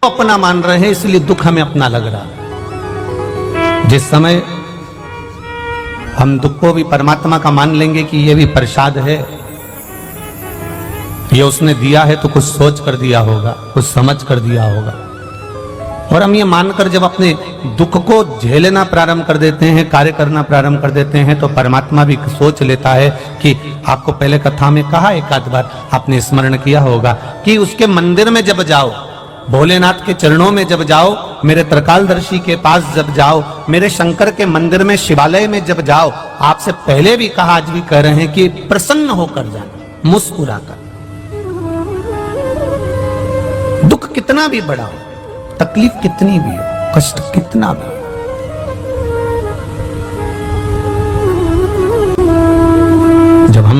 अपना मान रहे हैं, इसलिए दुख हमें अपना लग रहा। जिस समय हम दुख को भी परमात्मा का मान लेंगे कि ये भी प्रसाद है, ये उसने दिया है तो कुछ सोच कर दिया होगा, कुछ समझ कर दिया होगा, और हम ये मानकर जब अपने दुख को झेलना प्रारंभ कर देते हैं, कार्य करना प्रारंभ कर देते हैं, तो परमात्मा भी सोच लेता है कि आपको पहले कथा में कहा, एक आध बार आपने स्मरण किया होगा कि उसके मंदिर में जब जाओ, भोलेनाथ के चरणों में जब जाओ, मेरे त्रिकालदर्शी के पास जब जाओ, मेरे शंकर के मंदिर में, शिवालय में जब जाओ, आपसे पहले भी कहा, आज भी कह रहे हैं कि प्रसन्न होकर जाना, मुस्कुराकर। दुख कितना भी बड़ा हो, तकलीफ कितनी भी हो, कष्ट कितना भी हो, जब हम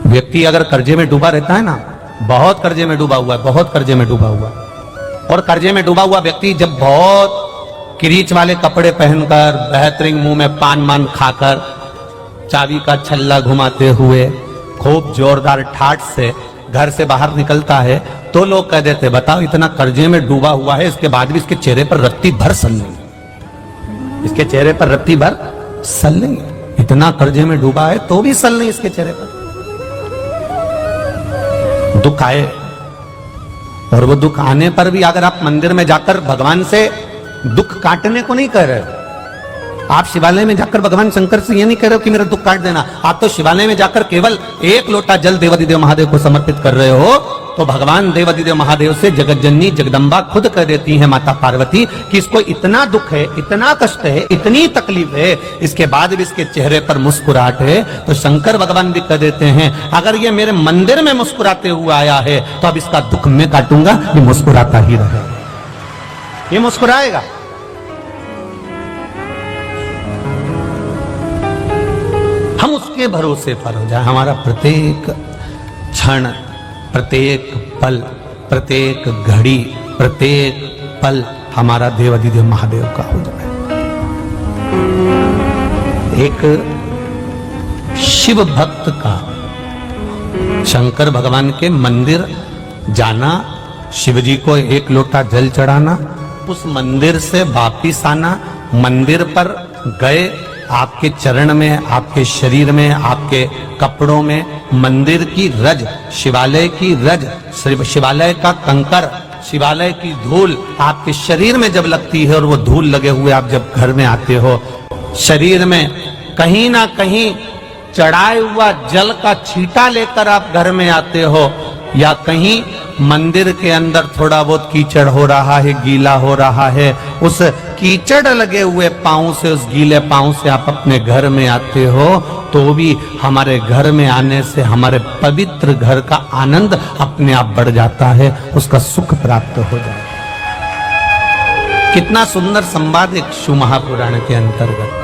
व्यक्ति अगर कर्जे में डूबा रहता है ना, बहुत कर्जे में डूबा हुआ है, बहुत कर्जे में डूबा हुआ, और कर्जे में डूबा हुआ व्यक्ति जब बहुत किरीच वाले कपड़े पहनकर, बेहतरीन मुंह में पान मान खाकर, चाबी का छल्ला घुमाते हुए, खूब जोरदार ठाठ से घर से बाहर निकलता है, तो लोग कह देते, बताओ इतना कर्जे में डूबा हुआ है, इसके बाद भी इसके चेहरे पर रत्ती भर सल नहीं, इसके चेहरे पर रत्ती भर सल नहीं, इतना कर्जे में डूबा है तो भी सल नहीं इसके चेहरे पर। दुख आए, और वो दुख आने पर भी अगर आप मंदिर में जाकर भगवान से दुख काटने को नहीं कह रहे, आप शिवालय में जाकर भगवान शंकर से ये नहीं कह रहे हो कि मेरा दुख काट देना, आप तो शिवालय में जाकर केवल एक लोटा जल देवादिदेव महादेव को समर्पित कर रहे हो, तो भगवान देवादिदेव महादेव से जगत जननी जगदम्बा खुद कह देती है, माता पार्वती, कि इसको इतना दुख है, इतना कष्ट है, इतनी तकलीफ है, इसके बाद भी इसके चेहरे पर मुस्कुराहट है। तो शंकर भगवान भी कह देते हैं, अगर ये मेरे मंदिर में मुस्कुराते हुए आया है, तो अब इसका दुख मैं काटूंगा, ये मुस्कुराता ही रहेगा, ये मुस्कुराएगा। हम उसके भरोसे पर हो जाए, हमारा प्रत्येक क्षण, प्रत्येक पल, प्रत्येक घड़ी, प्रत्येक पल हमारा देवादिदेव महादेव का हो जाए। एक शिव भक्त का शंकर भगवान के मंदिर जाना, शिव जी को एक लोटा जल चढ़ाना, उस मंदिर से वापिस आना, मंदिर पर गए, आपके चरण में, आपके शरीर में, आपके कपड़ों में मंदिर की रज, शिवालय की रज, शिवालय का कंकर, शिवालय की धूल आपके शरीर में जब लगती है, और वो धूल लगे हुए आप जब घर में आते हो, शरीर में कहीं ना कहीं चढ़ाए हुआ जल का छींटा लेकर आप घर में आते हो, या कहीं मंदिर के अंदर थोड़ा बहुत कीचड़ हो रहा है, गीला हो रहा है, उस कीचड़ लगे हुए पांव से, उस गीले पांव से आप अपने घर में आते हो, तो भी हमारे घर में आने से हमारे पवित्र घर का आनंद अपने आप बढ़ जाता है, उसका सुख प्राप्त हो जाता है। कितना सुंदर संवाद एक शिव महापुराण के अंतर्गत।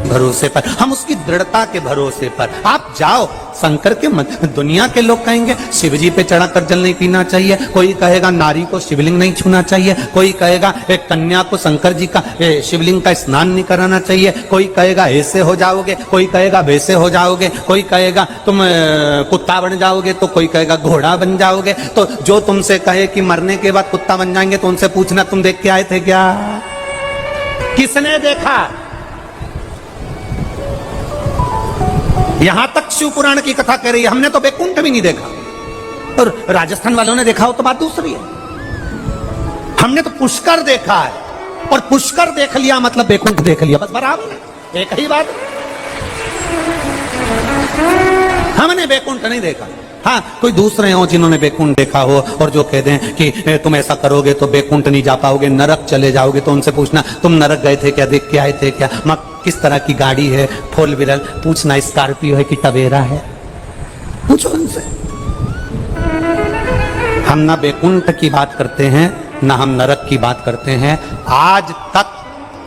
भरोसे पर, हम उसकी दृढ़ता के भरोसे पर आप जाओ, शंकर के दुनिया के लोग कहेंगे शिव जी पे चढ़ाकर जल नहीं पीना चाहिए, कोई कहेगा नारी को शिवलिंग नहीं छूना चाहिए, कोई कहेगा एक कन्या को शंकर जी का शिवलिंग का स्नान नहीं कराना चाहिए, कोई कहेगा ऐसे हो जाओगे, कोई कहेगा वैसे हो जाओगे, कोई कहेगा तुम कुत्ता बन जाओगे, तो कोई कहेगा घोड़ा बन जाओगे। तो जो तुमसे कहे कि मरने के बाद कुत्ता बन जाएंगे, तो उनसे पूछना तुम देख के आए थे क्या? किसने देखा? यहां तक शिव पुराण की कथा कह रही है, हमने तो बैकुंठ भी नहीं देखा, और राजस्थान वालों ने देखा हो तो बात दूसरी है। हमने तो पुष्कर देखा है, और पुष्कर देख लिया मतलब बैकुंठ देख लिया, बस बराबर एक ही बात। हमने बैकुंठ नहीं देखा। हाँ, कोई दूसरे हो जिन्होंने बैकुंठ देखा हो, और जो कह दें कि तुम ऐसा करोगे तो बैकुंठ नहीं जा पाओगे, नरक चले जाओगे, तो उनसे पूछना तुम नरक गए थे क्या, देख के आए थे क्या, किस तरह की गाड़ी है, फोर व्हीलर, पूछना स्कॉर्पियो है कि टवेरा है, पूछो उनसे। हम ना बैकुंठ की बात करते हैं, ना हम नरक की बात करते हैं। आज तक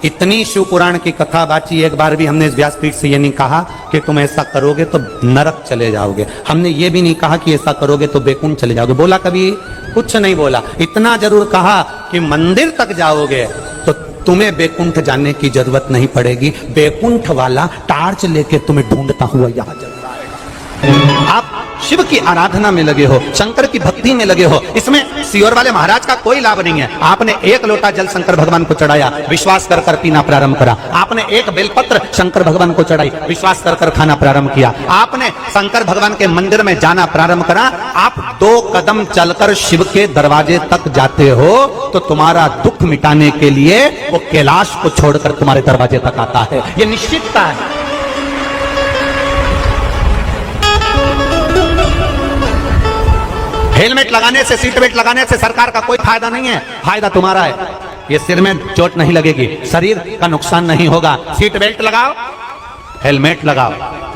इतनी शिव पुराण की कथा बाची, एक बार भी हमने इस व्यासपीठ से ये नहीं कहा कि तुम ऐसा करोगे तो नरक चले जाओगे, हमने ये भी नहीं कहा कि ऐसा करोगे तो बैकुंठ चले जाओगे, बोला कभी? कुछ नहीं बोला। इतना जरूर कहा कि मंदिर तक जाओगे तो तुम्हें बैकुंठ जाने की जरूरत नहीं पड़ेगी, बैकुंठ वाला टार्च लेके तुम्हें ढूंढता हुआ यहां जरूर आएगा। आप शिव की आराधना में लगे हो, शंकर की भक्ति में लगे हो, इसमें सियोर वाले महाराज का कोई लाभ नहीं है। आपने एक लोटा जल शंकर भगवान को चढ़ाया, विश्वास कर कर पीना प्रारंभ करा। आपने एक बेलपत्र शंकर भगवान को चढ़ाई, विश्वास कर कर खाना प्रारंभ किया। आपने शंकर भगवान के मंदिर में जाना प्रारंभ करा। आप 2 कदम चलकर शिव के दरवाजे तक जाते हो तो तुम्हारा दुख मिटाने के लिए वो कैलाश को छोड़कर तुम्हारे दरवाजे तक आता है। ये निश्चितता है। हेलमेट लगाने से, सीट बेल्ट लगाने से सरकार का कोई फायदा नहीं है, फायदा तुम्हारा है। ये सिर में चोट नहीं लगेगी, शरीर का नुकसान नहीं होगा। सीट बेल्ट लगाओ, हेलमेट लगाओ।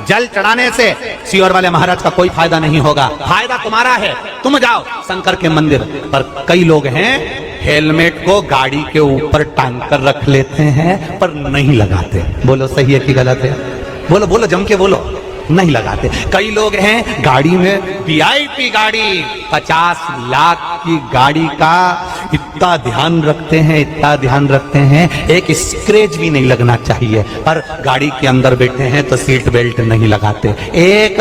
जल चढ़ाने से सियोर वाले महाराज का कोई फायदा नहीं होगा, फायदा तुम्हारा है। तुम जाओ शंकर के मंदिर। पर कई लोग हैं हेलमेट को गाड़ी के ऊपर टांग कर रख लेते हैं पर नहीं लगाते। बोलो सही है कि गलत है? बोलो बोलो, जम के बोलो। नहीं लगाते। कई लोग हैं गाड़ी में, वीआईपी गाड़ी, 50 लाख की गाड़ी का इतना ध्यान रखते हैं, इतना ध्यान रखते हैं, एक स्क्रैच भी नहीं लगना चाहिए, पर गाड़ी के अंदर बैठे हैं तो सीट बेल्ट नहीं लगाते। एक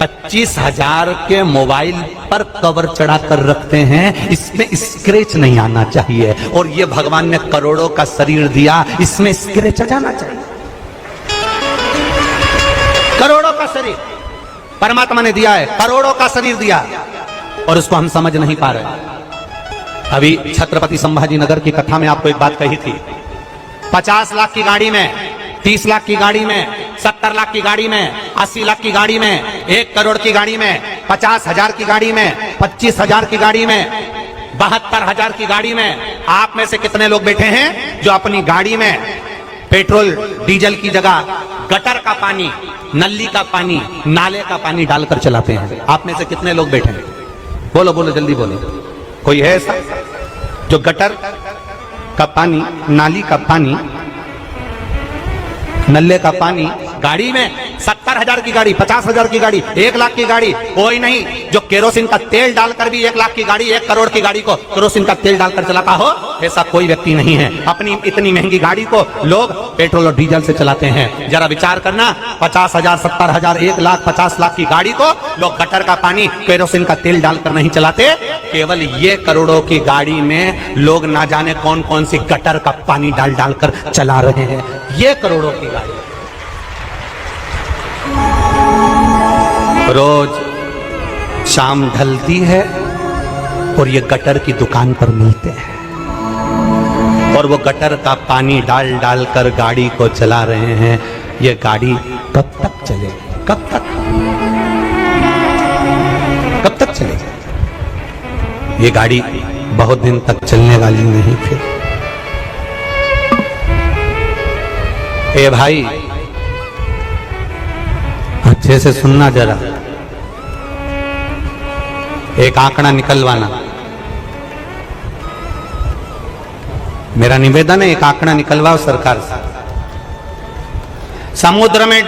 25,000 के मोबाइल पर कवर चढ़ा कर रखते हैं, इसमें स्क्रैच नहीं आना चाहिए। और ये भगवान ने करोड़ों का शरीर दिया, इसमें स्क्रैच आ जाना चाहिए। करोड़ों का शरीर परमात्मा ने दिया है, करोड़ों का शरीर दिया और उसको हम समझ नहीं पा रहे। अभी छत्रपति संभाजी नगर की कथा में आपको एक बात कही थी। 50 लाख की गाड़ी में, 30 लाख की गाड़ी में, 70 लाख की गाड़ी में, 80 लाख की गाड़ी में, 1 करोड़ की गाड़ी में, 50,000 की गाड़ी में, 25,000 की गाड़ी में, 72,000 की गाड़ी में आप में से कितने लोग बैठे हैं जो अपनी गाड़ी में पेट्रोल डीजल की जगह गटर का पानी, नली का पानी, नाले का पानी डालकर चलाते हैं? आप में से कितने लोग बैठे हैं? बोलो बोलो, जल्दी बोलो। कोई है ऐसा जो गटर का पानी, नाली का पानी, नल्ले का पानी गाड़ी में, 70,000 की गाड़ी, 50,000 की गाड़ी, 1 लाख की गाड़ी, कोई नहीं जो केरोसिन का तेल डालकर भी 1 लाख की गाड़ी, 1 करोड़ की गाड़ी को केरोसिन का तेल डालकर चलाता हो? ऐसा कोई व्यक्ति नहीं है। अपनी इतनी महंगी गाड़ी को लोग पेट्रोल और डीजल से चलाते हैं। जरा विचार करना, 50,000, 70,000, 1 लाख, 50 लाख की गाड़ी को लोग गटर का पानी, केरोसिन का तेल डालकर नहीं चलाते। केवल ये करोड़ों की गाड़ी में लोग ना जाने कौन कौन सी गटर का पानी डाल डालकर चला रहे हैं। ये करोड़ों की गाड़ी रोज शाम ढलती है और ये गटर की दुकान पर मिलते हैं और वो गटर का पानी डाल डाल कर गाड़ी को चला रहे हैं। ये गाड़ी कब तक चलेगी? कब तक? कब तक चलेगी? ये गाड़ी बहुत दिन तक चलने वाली नहीं। फिर ए भाई, अच्छे से सुनना जरा, एक आंकड़ा निकलवाना। मेरा निवेदन है, एक आंकड़ा निकलवाओ सरकार से। समुद्र में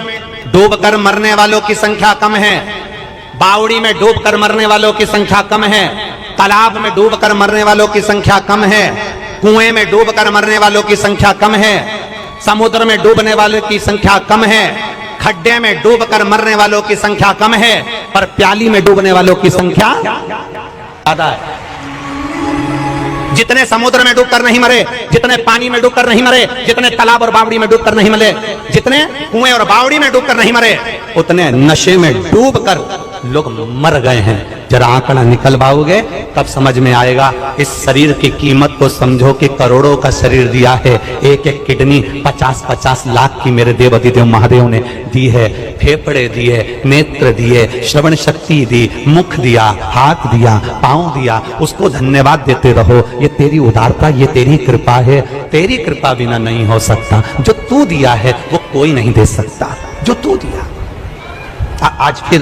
डूबकर मरने वालों की संख्या कम है, बावड़ी में डूबकर मरने वालों की संख्या कम है, तालाब में डूबकर मरने वालों की संख्या कम है, कुएं में डूबकर मरने वालों की संख्या कम है, समुद्र में डूबने वालों की संख्या कम है, खड्डे में डूबकर मरने वालों की संख्या कम है, पर प्याली में डूबने वालों की संख्या ज्यादा है। जितने समुद्र में डूबकर नहीं मरे, जितने पानी में डूबकर नहीं मरे, जितने तालाब और बावड़ी में डूबकर नहीं मरे, जितने कुएं और बावड़ी में डूबकर नहीं मरे, उतने नशे में डूबकर लोग मर गए हैं। जरा आंकड़ा निकलवाओगे तब समझ में आएगा। इस शरीर की कीमत को समझो कि करोड़ों का शरीर दिया है। एक एक किडनी 50-50 लाख की मेरे देव अधिदेव महादेव ने दी है। फेफड़े दिए, नेत्र दिए, श्रवण शक्ति दी, मुख दिया, हाथ दिया, पांव दिया, उसको धन्यवाद देते रहो। ये तेरी उदारता, ये तेरी कृपा है। तेरी कृपा बिना नहीं हो सकता। जो तू दिया है वो कोई नहीं दे सकता, जो तू दिया। आज फिर